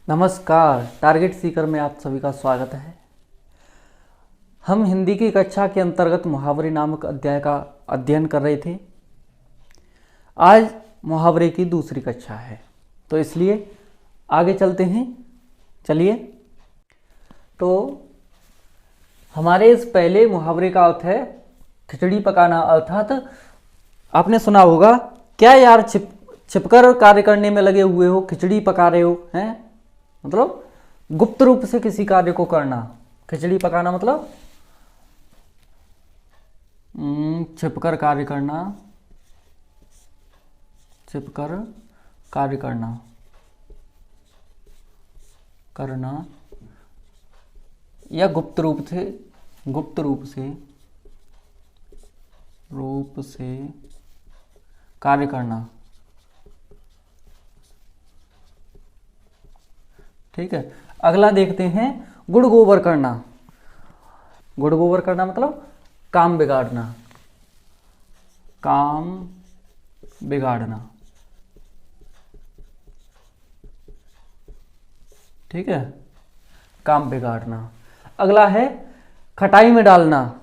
नमस्कार, टारगेट सीकर में आप सभी का स्वागत है। हम हिंदी की कक्षा के अंतर्गत मुहावरे नामक अध्याय का अध्ययन कर रहे थे। आज मुहावरे की दूसरी कक्षा है, तो इसलिए आगे चलते हैं। चलिए, तो हमारे इस पहले मुहावरे का अर्थ है खिचड़ी पकाना। अर्थात आपने सुना होगा, क्या यार छिपकर कार्य करने में लगे हुए हो, खिचड़ी पका रहे हो, हैं? मतलब गुप्त रूप से किसी कार्य को करना। खिचड़ी पकाना मतलब छिपकर कार्य करना, छिपकर कार्य करना या गुप्त रूप से कार्य करना। ठीक है, अगला देखते हैं, गुड़ गोबर करना। गुड़ गोबर करना मतलब काम बिगाड़ना, ठीक है, काम बिगाड़ना। अगला है खटाई में डालना।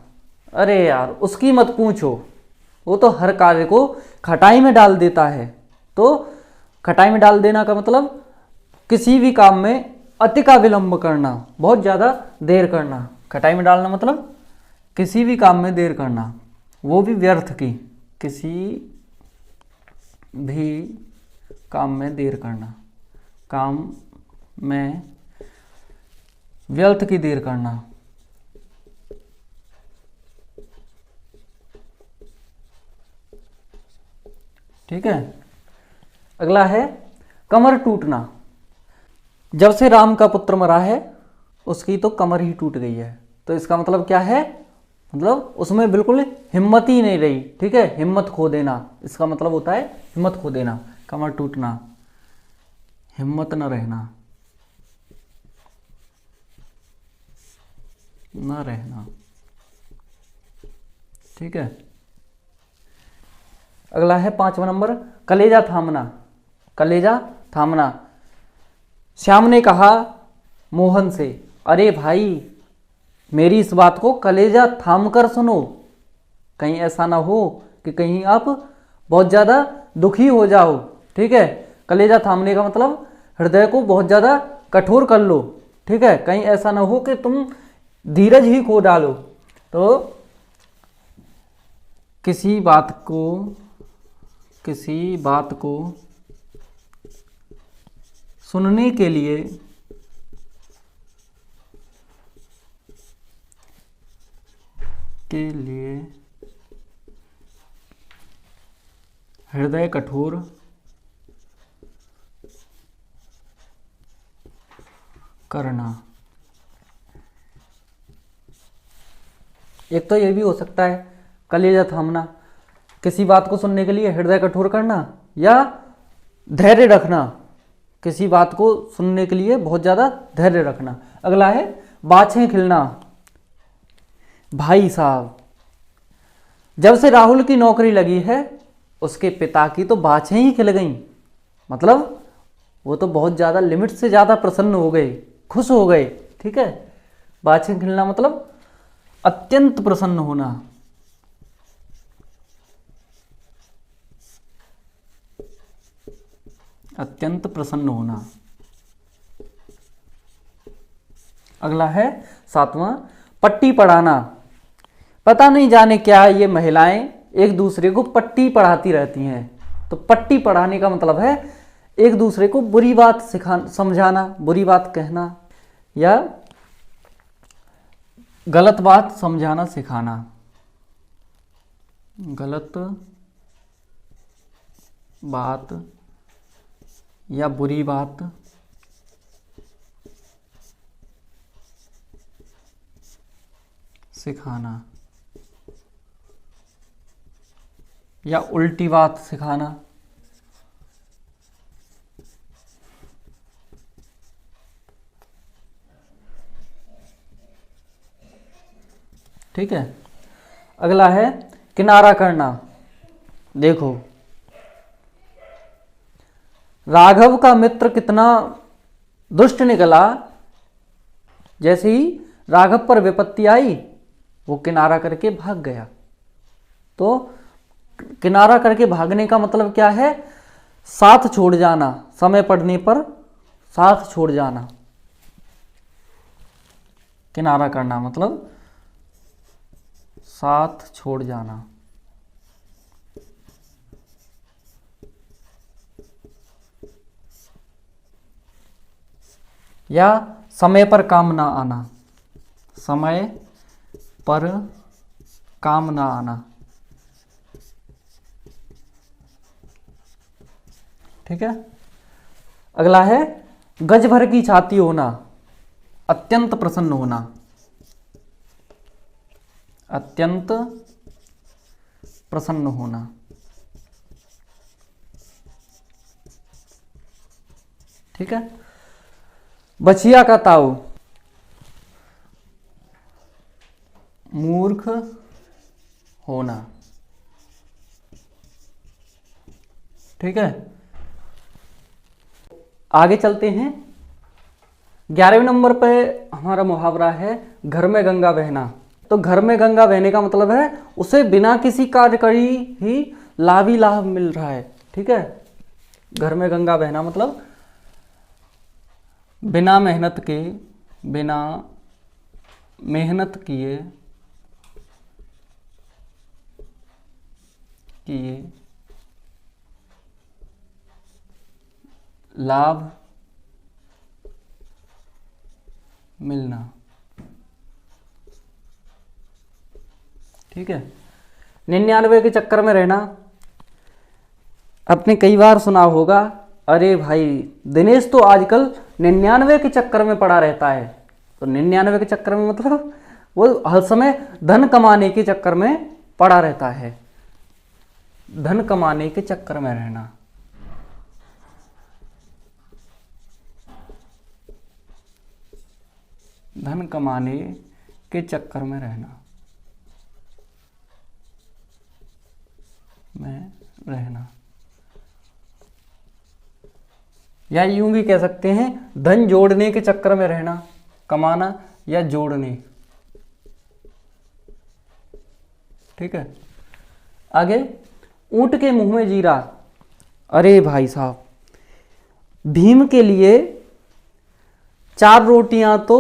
अरे यार, उसकी मत पूछो, वो तो हर कार्य को खटाई में डाल देता है। तो खटाई में डाल देना का मतलब किसी भी काम में अति का विलंब करना, बहुत ज़्यादा देर करना। खटाई में डालना मतलब किसी भी काम में देर करना, वो भी व्यर्थ की। किसी भी काम में देर करना, काम में व्यर्थ की देर करना। ठीक है, अगला है कमर टूटना। जब से राम का पुत्र मरा है, उसकी तो कमर ही टूट गई है। तो इसका मतलब क्या है? मतलब उसमें बिल्कुल हिम्मत ही नहीं रही। ठीक है, हिम्मत खो देना, इसका मतलब होता है हिम्मत खो देना। कमर टूटना, हिम्मत न रहना, ठीक है। अगला है 5वां नंबर, कलेजा थामना। कलेजा थामना। श्याम ने कहा मोहन से, अरे भाई, मेरी इस बात को कलेजा थाम कर सुनो। कहीं ऐसा ना हो कि कहीं आप बहुत ज़्यादा दुखी हो जाओ। ठीक है, कलेजा थामने का मतलब हृदय को बहुत ज़्यादा कठोर कर लो। ठीक है, कहीं ऐसा ना हो कि तुम धीरज ही खो डालो। तो किसी बात को सुनने के लिए हृदय कठोर करना। एक तो ये भी हो सकता है कलेजा थामना, किसी बात को सुनने के लिए हृदय कठोर करना, या धैर्य रखना, किसी बात को सुनने के लिए बहुत ज़्यादा धैर्य रखना। अगला है बाछें खिलना। भाई साहब, जब से राहुल की नौकरी लगी है, उसके पिता की तो बाछें ही खिल गईं। मतलब वो तो बहुत ज़्यादा, लिमिट से ज़्यादा प्रसन्न हो गए, खुश हो गए। ठीक है, बाछें खिलना मतलब अत्यंत प्रसन्न होना। अत्यंत प्रसन्न होना। अगला है 7वां, पट्टी पढ़ाना। पता नहीं जाने क्या ये महिलाएं एक दूसरे को पट्टी पढ़ाती रहती हैं। तो पट्टी पढ़ाने का मतलब है एक दूसरे को बुरी बात समझाना, बुरी बात कहना, या गलत बात समझाना, सिखाना। गलत बात या बुरी बात सिखाना, या उल्टी बात सिखाना। ठीक है, अगला है किनारा करना। देखो, राघव का मित्र कितना दुष्ट निकला। जैसे ही राघव पर विपत्ति आई वो किनारा करके भाग गया। तो किनारा करके भागने का मतलब क्या है? साथ छोड़ जाना, समय पड़ने पर साथ छोड़ जाना। किनारा करना मतलब साथ छोड़ जाना। या समय पर काम ना आना, समय पर काम ना आना। ठीक है। अगला है गज भर की छाती होना, अत्यंत प्रसन्न होना। अत्यंत प्रसन्न होना। ठीक है। बछिया का ताऊ, मूर्ख होना। ठीक है। आगे चलते हैं। 11वें नंबर पे हमारा मुहावरा है घर में गंगा बहना। तो घर में गंगा बहने का मतलब है उसे बिना किसी कार्य करी ही लाभ ही लाभ मिल रहा है। ठीक है। घर में गंगा बहना मतलब बिना मेहनत के, बिना मेहनत किए लाभ मिलना। ठीक है। 99 के चक्कर में रहना। आपने कई बार सुना होगा, अरे भाई दिनेश तो आजकल 99 के चक्कर में पड़ा रहता है। तो 99 के चक्कर में मतलब वो हर समय धन कमाने के चक्कर में पड़ा रहता है। धन कमाने के चक्कर में रहना। धन कमाने के चक्कर में रहना, या यूं भी कह सकते हैं धन जोड़ने के चक्कर में रहना, कमाना या जोड़ने। ठीक है। आगे ऊंट के मुंह में जीरा। अरे भाई साहब, भीम के लिए 4 रोटियां तो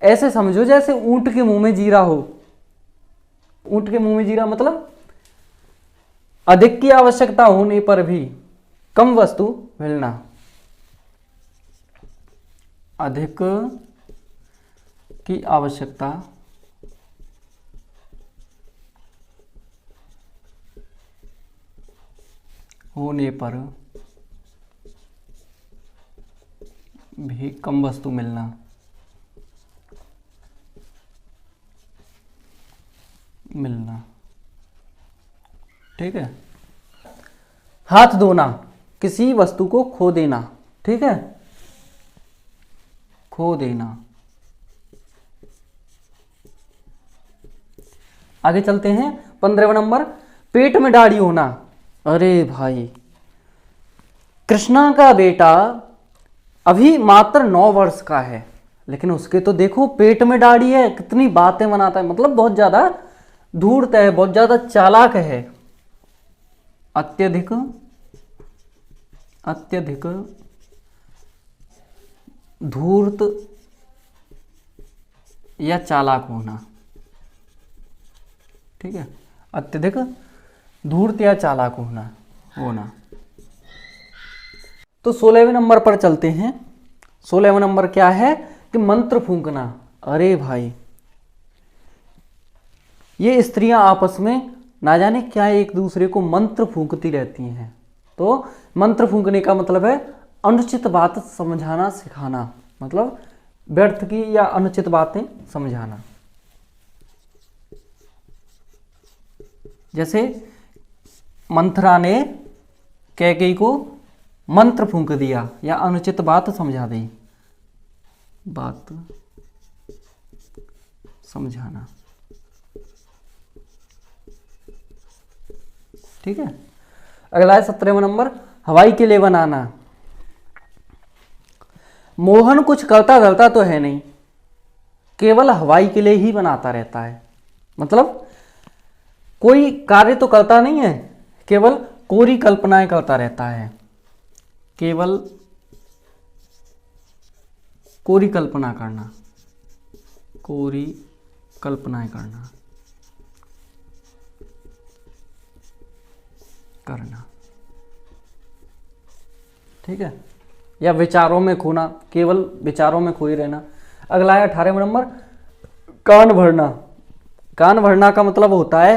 ऐसे समझो जैसे ऊंट के मुंह में जीरा हो। ऊंट के मुंह में जीरा मतलब अधिक की आवश्यकता होने पर भी कम वस्तु मिलना। अधिक की आवश्यकता होने पर भी कम वस्तु मिलना। ठीक है। हाथ धोना, किसी वस्तु को खो देना। ठीक है। खो देना। आगे चलते हैं। 15वां नंबर पेट में दाढ़ी होना। अरे भाई, कृष्णा का बेटा अभी मात्र 9 वर्ष का है, लेकिन उसके तो देखो पेट में दाढ़ी है, कितनी बातें बनाता है। मतलब बहुत ज्यादा धूर्त है, बहुत ज्यादा चालाक है। अत्यधिक धूर्त या चालाक होना। ठीक है। अत्यधिक धूर्त या चालाक होना। तो 16वें नंबर पर चलते हैं। 16वां नंबर क्या है कि मंत्र फूंकना। अरे भाई, ये स्त्रियां आपस में ना जाने क्या एक दूसरे को मंत्र फूंकती रहती हैं। तो मंत्र फूंकने का मतलब है अनुचित बात समझाना सिखाना, मतलब व्यर्थ की या अनुचित बातें समझाना। जैसे मंथरा ने कैकेयी को मंत्र फूंक दिया या अनुचित बात समझा दी। बात समझाना। ठीक है। अगला है 17वां नंबर हवाई के लिए बनाना। मोहन कुछ करता धरता तो है नहीं, केवल हवाई के लिए ही बनाता रहता है। मतलब कोई कार्य तो करता नहीं है, केवल कोरी कल्पनाएं करता रहता है, केवल कोरी कल्पना करना, कोरी कल्पनाएं करना, ठीक है। या विचारों में खोना, केवल विचारों में खोई रहना। अगला है 18वां नंबर, कान भरना। कान भरना का मतलब होता है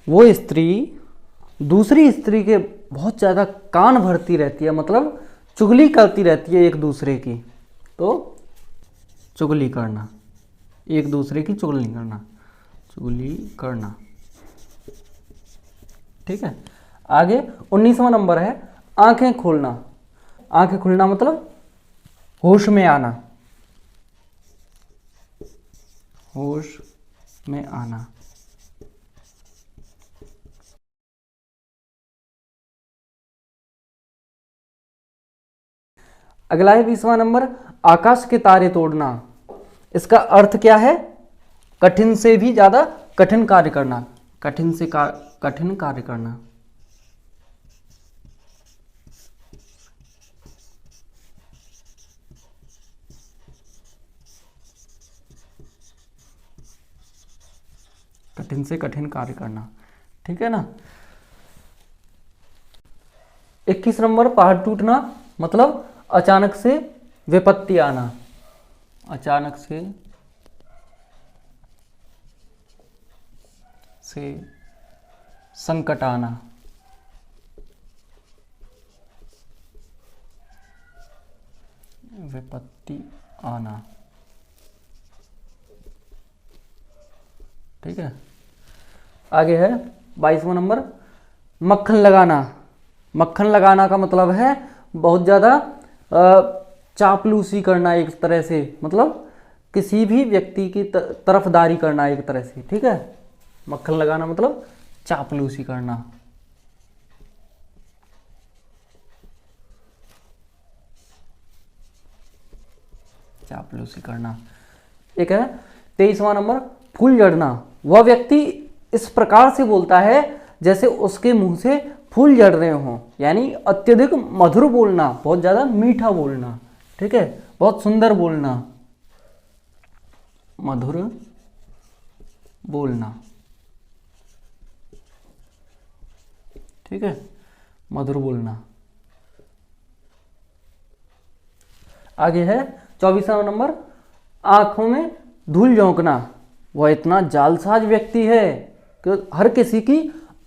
वो स्त्री दूसरी स्त्री के बहुत ज़्यादा कान भरती रहती है, मतलब चुगली करती रहती है एक दूसरे की, तो चुगली करना, एक दूसरे की चुगली करना, चुगली करना, ठीक है। आगे 19वां नंबर है आंखें खोलना। आंखें खुलना मतलब होश में आना, होश में आना। अगला है 20वां नंबर, आकाश के तारे तोड़ना। इसका अर्थ क्या है? कठिन से भी ज्यादा कठिन कार्य करना, कठिन से कठिन कार्य करना। कठिन से कठिन कार्य करना, ठीक है ना। 21 नंबर, पहाड़ टूटना मतलब अचानक से विपत्ति आना, अचानक से संकट आना, विपत्ति आना, ठीक है। आगे है 22वां नंबर, मक्खन लगाना। मक्खन लगाना का मतलब है बहुत ज़्यादा चापलूसी करना एक तरह से, मतलब किसी भी व्यक्ति की तरफदारी करना एक तरह से, ठीक है। मक्खन लगाना मतलब चापलूसी करना। चापलूसी करना। एक है 23वां नंबर, फूल झड़ना। वह व्यक्ति इस प्रकार से बोलता है जैसे उसके मुंह से फूल झड़ रहे हों, यानी अत्यधिक मधुर बोलना, बहुत ज़्यादा मीठा बोलना, ठीक है, बहुत सुंदर बोलना, मधुर बोलना, ठीक है, मधुर बोलना। आगे है 24वां नंबर, आंखों में धूल झोंकना। वह इतना जालसाज व्यक्ति है कि हर किसी की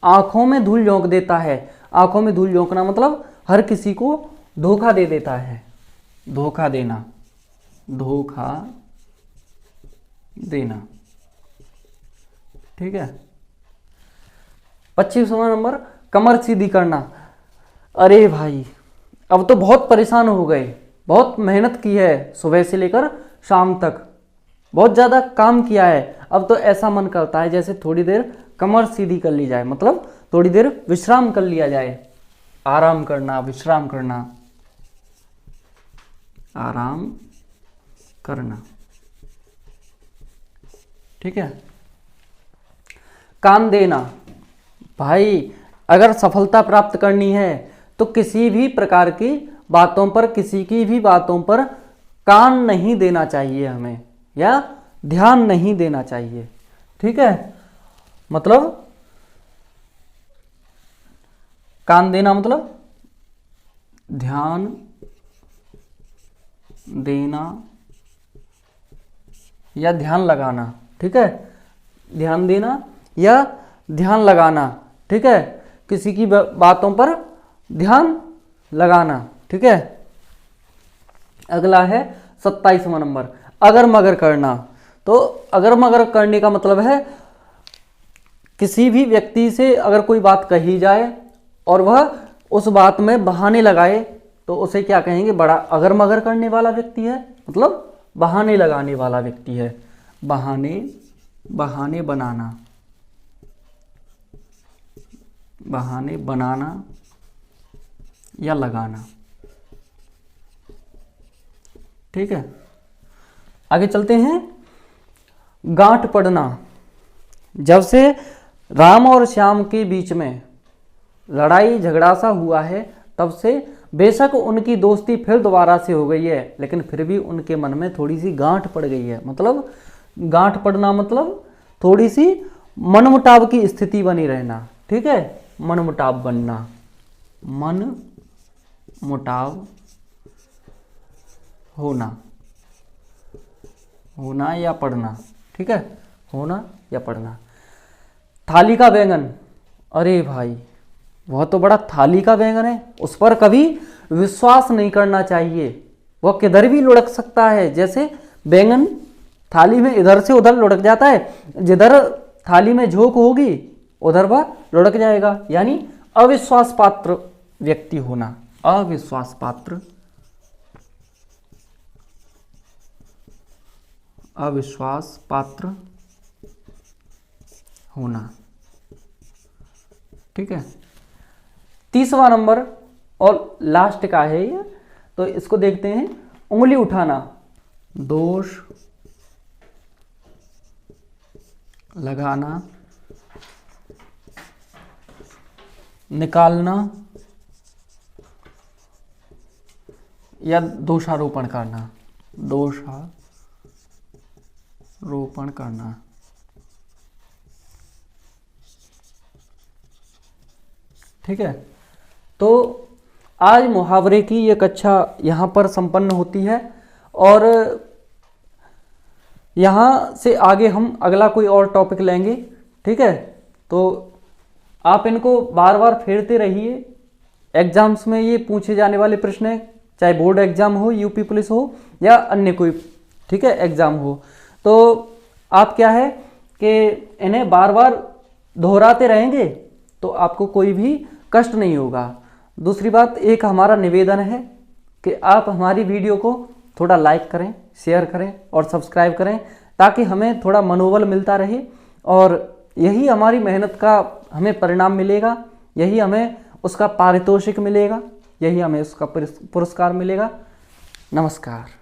आंखों में धूल झोंक देता है। आंखों में धूल झोंकना मतलब हर किसी को धोखा दे देता है, धोखा देना, धोखा देना, ठीक है। 25वां नंबर, कमर सीधी करना। अरे भाई अब तो बहुत परेशान हो गए, बहुत मेहनत की है, सुबह से लेकर शाम तक बहुत ज़्यादा काम किया है, अब तो ऐसा मन करता है जैसे थोड़ी देर कमर सीधी कर ली जाए, मतलब थोड़ी देर विश्राम कर लिया जाए। आराम करना, विश्राम करना, आराम करना, ठीक है। कान देना। भाई अगर सफलता प्राप्त करनी है तो किसी भी प्रकार की बातों पर, किसी की भी बातों पर कान नहीं देना चाहिए हमें, या ध्यान नहीं देना चाहिए, ठीक है। मतलब कान देना मतलब ध्यान देना या ध्यान लगाना, ठीक है, ध्यान देना या ध्यान लगाना, ठीक है, किसी की बातों पर ध्यान लगाना, ठीक है। अगला है 27वां नंबर, अगर मगर करना। तो अगर मगर करने का मतलब है किसी भी व्यक्ति से अगर कोई बात कही जाए और वह उस बात में बहाने लगाए तो उसे क्या कहेंगे? बड़ा अगर मगर करने वाला व्यक्ति है, मतलब बहाने लगाने वाला व्यक्ति है। बहाने, बहाने बनाना, बहाने बनाना या लगाना, ठीक है, आगे चलते हैं। गांठ पड़ना, जब से राम और श्याम के बीच में लड़ाई झगड़ा सा हुआ है तब से बेशक उनकी दोस्ती फिर दोबारा से हो गई है, लेकिन फिर भी उनके मन में थोड़ी सी गांठ पड़ गई है। मतलब गांठ पड़ना मतलब थोड़ी सी मनमुटाव की स्थिति बनी रहना। ठीक है, मनमुटाव बनना, मन मुटाव होना, होना या पढ़ना। ठीक है, होना या पढ़ना। थाली का बैंगन, अरे भाई वह तो बड़ा थाली का बैंगन है, उस पर कभी विश्वास नहीं करना चाहिए, वह किधर भी लुढ़क सकता है। जैसे बैंगन थाली में इधर से उधर लुढ़क जाता है, जिधर थाली में झोंक होगी उधर वह लुढ़क जाएगा। यानी अविश्वास पात्र व्यक्ति होना, अविश्वास पात्र, अविश्वास पात्र होना। ठीक है, तीसरा नंबर और लास्ट का है ये, तो इसको देखते हैं। उंगली उठाना, दोष लगाना, निकालना या दोषारोपण करना, दोषारोपण करना। ठीक है, तो आज मुहावरे की ये कक्षा यहाँ पर संपन्न होती है और यहाँ से आगे हम अगला कोई और टॉपिक लेंगे। ठीक है, तो आप इनको बार बार फेरते रहिए। एग्जाम्स में ये पूछे जाने वाले प्रश्न हैं, चाहे बोर्ड एग्जाम हो, यूपी पुलिस हो या अन्य कोई, ठीक है, एग्जाम हो, तो आप क्या है कि इन्हें बार बार दोहराते रहेंगे तो आपको कोई भी कष्ट नहीं होगा। दूसरी बात, एक हमारा निवेदन है कि आप हमारी वीडियो को थोड़ा लाइक करें, शेयर करें और सब्सक्राइब करें, ताकि हमें थोड़ा मनोबल मिलता रहे और यही हमारी मेहनत का हमें परिणाम मिलेगा, यही हमें उसका पारितोषिक मिलेगा, यही हमें उसका पुरस्कार मिलेगा। नमस्कार।